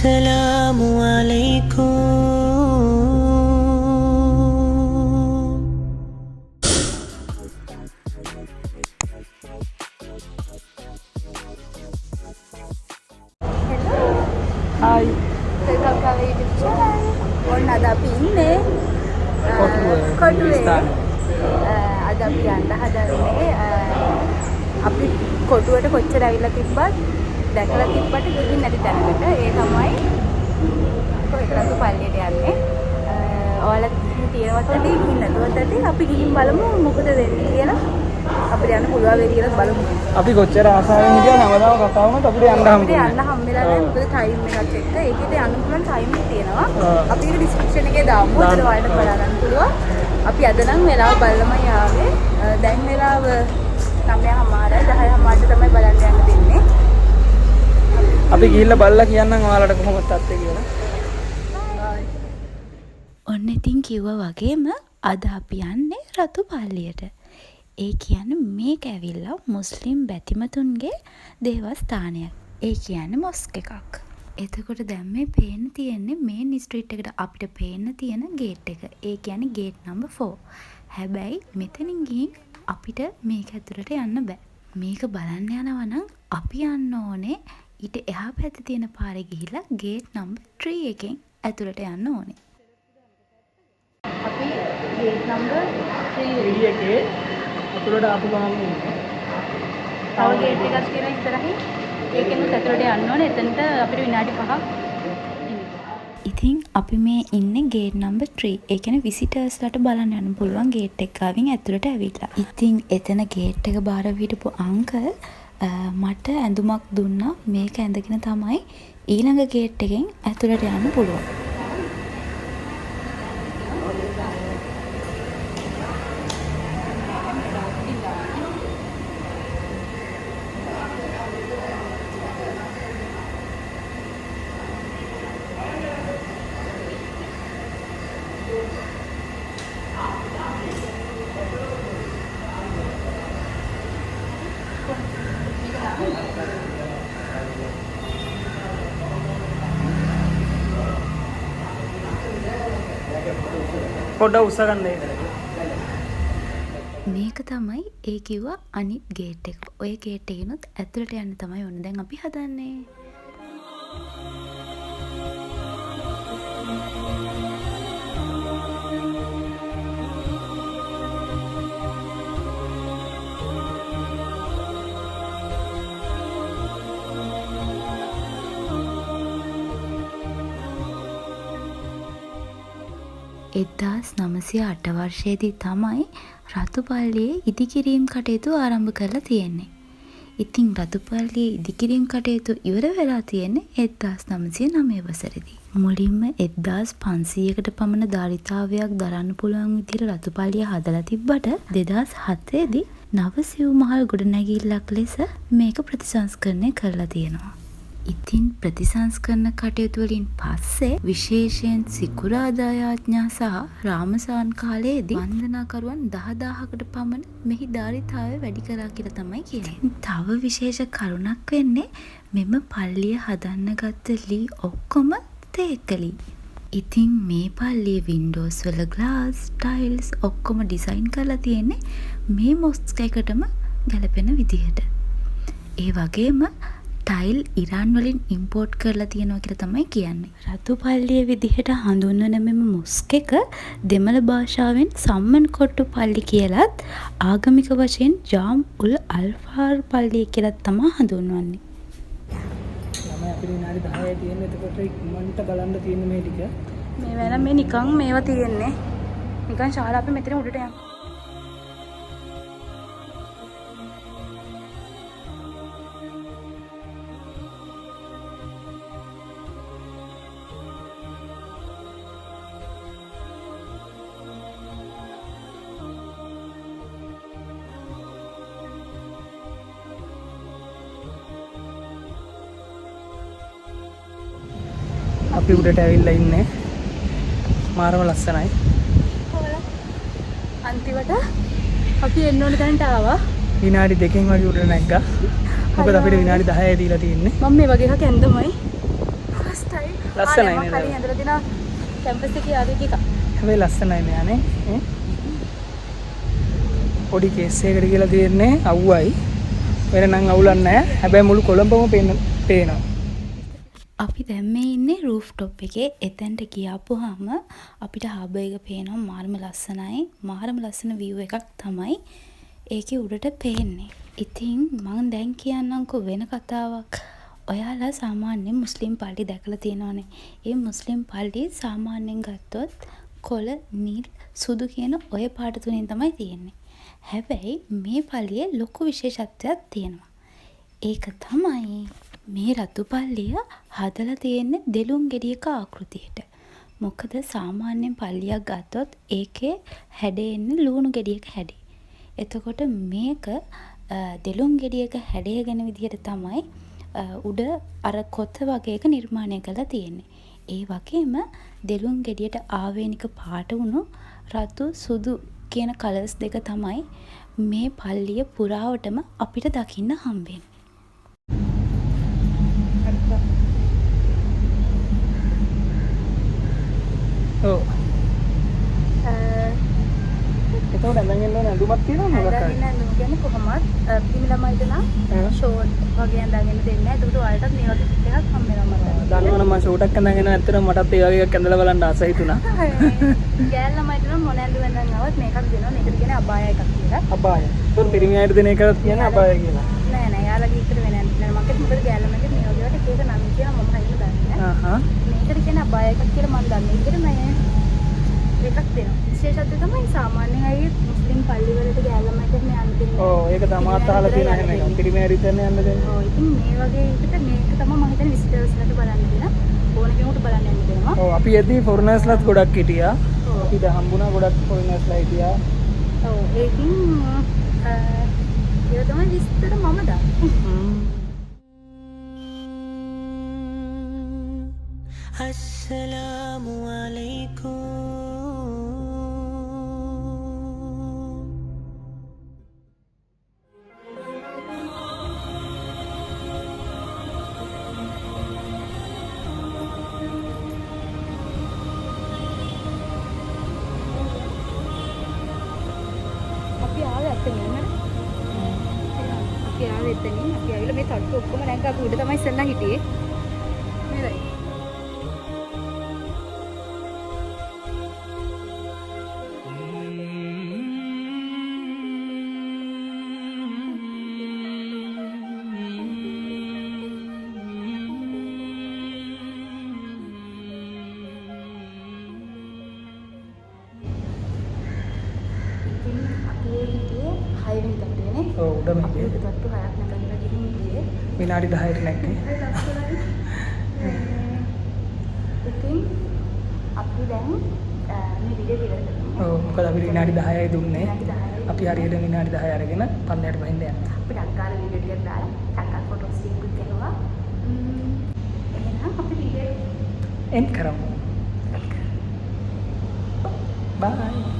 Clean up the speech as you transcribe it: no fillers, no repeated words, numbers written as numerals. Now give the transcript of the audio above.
Assalamu alaikum. Hi. Welcome to our YouTube channel. ඔන්න අද අපි ඉන්නේ කොටුවේ. අද අපි යන්න හදන්නේ අපි කොටුවට කොච්චර ඇවිල්ලා තිබ්බත් දැකලා තිබ්බට ගිහින් නැති තැනකට. ඒ තමයි කොහෙටද පල්ලියට යන්නේ. ඔයාලා තියෙනවත් ඇති ගිහින් නැතුවත් ඇති. අපි ගිහින් බලමු මොකද වෙන්නේ කියලා. අපිට යන්න පුළුවන් වෙයි කියලා බලමු. අපි කොච්චර ආසාවෙන් හිටියද හැමදාම කතා වුණත් අපිට යන්න හම්බුනේ. යන්න හම්බෙලා නැහැ. මොකද ටයිම් එකත් එක්ක ඒකේට යන්න පුළුවන් ටයිම් එක තියෙනවා. අපි ඒක ඩිස්ක්‍රිප්ෂන් එකේ දාමු. උඩට ඔයාලට බලන්න පුළුවන්. අපි අද නම් වෙලාව බලලමයි ආවේ. දැන් වෙලාව 9:00යි 10:00ට තමයි බලන්න යන්න දෙන්නේ. අපි ගිහිල්ලා බලලා කියන්නම් ඔයාලට කොහොමද තත්ත්වය කියලා. ඔන්න ඉතින් කිව්වා වගේම අද අපි යන්නේ රතු පල්ලියට. ඒ කියන්නේ මේක ඇවිල්ලා මුස්ලිම් බැතිමතුන්ගේ දේවස්ථානයක්. ඒ කියන්නේ මොස්ක් එකක්. එතකොට දැන් මේ පේන්න තියෙන්නේ මේන් ස්ට්‍රීට් එකට අපිට පේන්න තියෙන ගේට් එක. ඒ කියන්නේ ගේට් නම්බර් 4. හැබැයි මෙතනින් ගිහින් අපිට මේක ඇතුළට යන්න බෑ. මේක බලන්න යනවා නම් අපි යන්න ඕනේ ඊට එහා පැත්තේ තියෙන පාරේ ගිහිල්ලා ගේට් නම්බර් 3 එකෙන් ඇතුළට යන්න ඕනේ. අපි ගේට් නම්බර් 3 එකේ අතුලට ආපු ගමන් ඉන්නේ. තව ගේට් එකක් තියෙනවා ඉස්සරහින්. ඒකෙන් ඇතුළට යන්න ඕනේ. එතනට අපිට විනාඩි 5ක් ඉතින් අපි මේ ඉන්නේ ගේට් නම්බර් 3. ඒ කියන්නේ විසිටර්ස්ලාට බලන්න යන්න පුළුවන් ගේට් එක ගාවින් ඇතුළට ඇවිල්ලා. ඉතින් එතන ගේට් එක බාර හිටපු අංකල් මට ඇඳුමක් දුන්නා. මේක ඇඳගෙන තමයි ඊළඟ ගේට් එකෙන් ඇතුළට යන්න පුළුවන්. පොඩ්ඩක් උස්සගන්න ඒක. මේක තමයි ඒ කිව්වා අනිත් ගේට් එක. ඔය ගේට් එකෙනුත් ඇතුළට යන්න තමයි ඕනේ. දැන් අපි හදන්නේ. එදදාස් 908 වර්ෂයේදී තමයි රතුපල්ලියේ ඉදිකිරීම් කටයුතු ආරම්භ කරලා තියෙන්නේ. ඉතින් රතුපල්ලියේ ඉදිකිරීම් කටයුතු ඉවර වෙලා තියෙන්නේ 1909 වසරේදී. මුලින්ම 1500කට පමණ ධාරිතාවයක් දරන්න පුළුවන් විදිහට රතුපල්ලිය හදලා තිබ්බට 2007 දී නව සිව්මහල් ගොඩනැගිල්ලක් ලෙස මේක ප්‍රතිසංස්කරණය කරලා තියෙනවා. ඉතින් ප්‍රතිසංස්කරණ කටයුතු වලින් පස්සේ විශේෂයෙන් සිකුරාදා යාඥා සහ රාමසාන් කාලයේදී වන්දනාකරුවන් 10000කට පමණ මෙහි ධාරිතාවය වැඩි කරා කියලා තමයි කියන්නේ. තව විශේෂ කරුණක් වෙන්නේ මෙම පල්ලිය හදන්න ගත්ත ලී ඔක්කොම තේක ලී. ඉතින් මේ පල්ලියේ වින්ඩෝස් වල ග්ලාස්, ටයිල්ස් ඔක්කොම ඩිසයින් කරලා තියෙන්නේ මේ මොස්ක් එකටම ගැලපෙන විදිහට. ඒ වගේම ටයිල් ඉරාන් වලින් ඉම්පෝර්ට් කරලා තියෙනවා කියලා තමයි කියන්නේ. රතු පල්ලිය විදිහට හඳුන්වන මෙම මොස්ක් එක දෙමළ භාෂාවෙන් සම්මන් කොට්ටු පල්ලි කියලත් ආගමික වශයෙන් ජාම් උල් අල්ෆාර් පල්ලිය කියලා තමයි හඳුන්වන්නේ. ළමයි අපිට විනාඩි 10යි තියෙන්නේ. එතකොට ඉක්මනට බලන්න තියෙන මේ ටික. මේ වෙන මේ නිකන් මේවා තියෙන්නේ. නිකන් ශාලා අපි මෙතන උඩට යමු. අපි උඩට ඇවිල්ලා ඉන්නේ. මාරම ලස්සනයි. අන්තිමට අපි එන්න ඕන තැනට ආවා. විනාඩි 2කින් වගේ උඩට නැග්ගා. මොකද අපිට විනාඩි 10යි දීලා තියෙන්නේ. මම මේ වගේ එකක් ඇඳමයි. අවස්ථාව ලස්සනයි. ලස්සනයි නේද? කලින් ඇඳලා දිනා කැම්පස් එකේ ආදී ටික. හැබැයි ලස්සනයි මෙයානේ. පොඩි කේස් එකකට කියලා තියෙන්නේ අවුවයි. වෙන නම් අවුලක් නැහැ. හැබැයි මුළු කොළඹම පේනවා. අපි දැන් මේ ඉන්නේ රූෆ් টොප් එකේ. එතෙන්ට ගියාපුවාම අපිට හාබර් එක පේනවා මාරම ලස්සනයි. මාරම ලස්සන view එකක් තමයි ඒකේ උඩට පේන්නේ. ඉතින් මම දැන් කියන්නම්කෝ වෙන කතාවක්. ඔයාලා සාමාන්‍යයෙන් මුස්ලිම් පල්ලි දැකලා තියෙනවනේ. ඒ මුස්ලිම් පල්ලි සාමාන්‍යයෙන් ගත්තොත් කොළ, නිල්, සුදු කියන ඔය පාට තුනෙන් තමයි තියෙන්නේ. හැබැයි මේ පල්ලියේ ලොකු විශේෂත්වයක් තියෙනවා. ඒක තමයි මේ රතු පල්ලිය හදලා තියෙන්නේ දෙලුම් ගෙඩියක ආකෘතියට. මොකද සාමාන්‍යයෙන් පල්ලියක් ගත්තොත් ඒකේ හැඩ එන්නේ ලුණු ගෙඩියක හැඩය. එතකොට මේක දෙලුම් ගෙඩියක හැඩයගෙන විදිහට තමයි උඩ අර කොත වගේක නිර්මාණය කරලා තියෙන්නේ. ඒ වගේම දෙලුම් ගෙඩියට ආවේනික පාට වුණු රතු සුදු කියන කලර්ස් දෙක තමයි මේ පල්ලිය පුරාවටම අපිට දකින්න හම්බෙන්නේ. ඔව්. එතකොට ඇඳගෙන යන ඇඳුමක් තියෙනවද මොකක්ද? ඇඳගෙන ඇඳුම් කියන්නේ කොහොමත් පිමි ළමයිද නම් ෂෝට් වගේ ඇඳගෙන දෙන්නේ. ඒකට ඔයාලටත් මේ වගේ ෆිට් එකක් හම්බ වෙනවා මට. දන්නවනේ මම ෂෝට් එකක් ඇඳගෙන ඇත්තටම මටත් ඒ වගේ එකක් ඇඳලා බලන්න ආස හිතුණා. ගෑල් ළමයිට නම් මොන ඇඳුම් ඇඳන් ආවත් මේකක් දෙනවා. මේකට කියන්නේ අබාය එකක් කියලා. අබාය. ඒතකොට පිරිමි අයට දෙන එකකට කියන්නේ අබාය කියලා. නෑ නෑ යාළුවගේ ඉතර වෙන ඇඳුම් නෑ. මකට මොකද ගෑල් ළමයිට මේ වගේ වට එක නම් කියන මම හරියට දන්නේ නෑ. මේකට කියන්නේ අබාය එකක් කියලා මම දන්නේ. ඒකට මම එකක් දෙනවා. විශේෂත්වය තමයි සාමාන්‍යයෙන් අය මුස්ලිම් පල්ලි වලට ගෑල් ළමයිට මේ අඳින්න දෙන්නේ. ඔව් ඒක තමයි අහලා තියෙන හැම එකක්. පිරිමි අයට යන්න දෙන්නේ. ඔව් ඉතින් මේ වගේ එකට මේක තමයි මම හිතන්නේ විසිටර්ස් ලට බලන්න දෙන. ඕන කෙනෙකුට බලන්න යන්න දෙනවා. ඔව් අපි එදී ෆොරිනර්ස්ලාත් ගොඩක් හිටියා. අපිට හම්බුණා ගොඩක් ෆොරිනර්ස්ලා හිටියා. ඔව් ඒකින් ඒක තමයි විස්තර මම දන්නේ. Assalamu alaikum. අපි ආවේ එතනින් නේද? අපි ආවේ එතනින්. අපි ආවිල මේ තට්ටු ඔක්කොම නැග්ගා. අපි උඩ තමයි ඉස්සෙල්ලා හිටියේ. නේද? ඔව් උඩම හිටියේ. තට්ටු හයක් නැගලා ගිහින් ගියේ. විනාඩි 10ට නැග්ගේ. ඉතින් අපි දැන් මේ වීඩියෝ ඉවර කරනවා. ඔව් මොකද අපි විනාඩි 10යි දුන්නේ. විනාඩි 10යි. අපි හරියට විනාඩි 10 අරගෙන පල්ලයට බහින්න යනවා. අපි ඩක්කාල වීඩියෝ ටිකක් දාලා ඩක්කාල ෆොටෝස් ටිකක් ගන්නවා. එහෙනම් අපි වීඩියෝ එන්ඩ් කරමු. බයි.